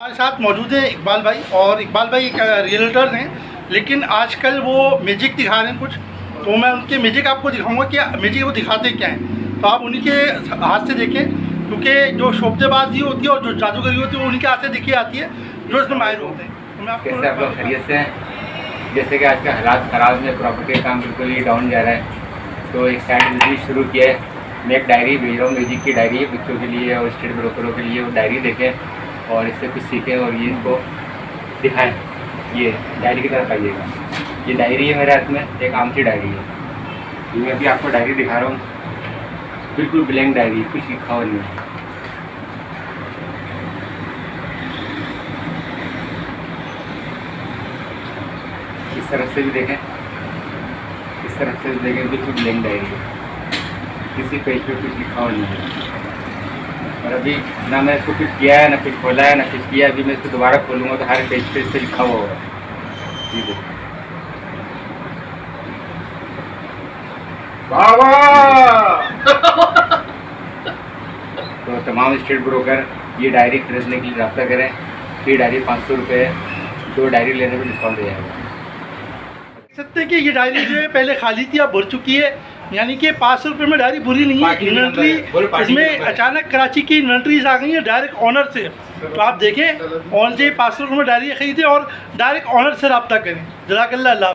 हमारे साथ मौजूद है इकबाल भाई, और इकबाल भाई एक रियल्टर हैं, लेकिन आजकल वो मैजिक दिखा रहे हैं कुछ। तो मैं उनके मैजिक आपको दिखाऊंगा कि मैजिक वो दिखाते क्या हैं, तो आप उन्हीं के हाथ से देखें, क्योंकि जो शोबतेबाजी होती है और जो जादूगरी होती है वो उन्हीं के हाथ से दिखी आती है, जो इसमें माहिर होते हैं। तो मैं आपको कैसे आप लोग खैरियत से हैं? जैसे कि आज का हालात ख़राब है, प्रॉपर्टी का काम बिल्कुल ही डाउन जा रहा है, तो एक साइड बिजनेस शुरू किया है। मैं एक डायरी भेज रहा हूँ, म्यूजिक की डायरी है बच्चों के लिए और स्टेट ब्रोकरों के लिए। वो डायरी देखें और इससे कुछ सीखें और ये इसको दिखाएं। ये डायरी की तरफ आइएगा। ये डायरी है मेरे हाथ में, एक आम की डायरी है। ये मैं अभी आपको डायरी दिखा रहा हूँ, बिल्कुल ब्लैंक डायरी, कुछ लिखा हुआ नहीं है। इस तरफ से भी देखें, इस तरफ से भी देखें, बिल्कुल ब्लैंक डायरी है, किसी पेज पे कुछ लिखा हुआ नहीं है। और अभी ना मैं इसको कुछ किया है, ना कुछ खोला है, ना कुछ किया। अभी मैं इसको दोबारा खोलूँगा तो हर पेज पे इस पर लिखा हुआ होगा। ये देखो, तो तमाम स्टेट ब्रोकर ये डायरी खरीदने के लिए रब्ता करें। ये डायरी 500 रुपये है, 2 डायरी लेने पर डिस्काउंट हो जाएगा। सकते हैं कि ये डायरी जो है पहले खाली थी, अब भर चुकी है, यानी कि 500 रुपये में डायरी बुरी नहीं है। इन्वेंट्री इसमें अचानक कराची की इन्वेंट्रीज आ गई है डायरेक्ट ऑनर से। तो आप देखें, ऑन से 500 रुपये में डायरी खरीदें और डायरेक्ट ऑनर से रब्ता करें। जज़ाकल्लाह।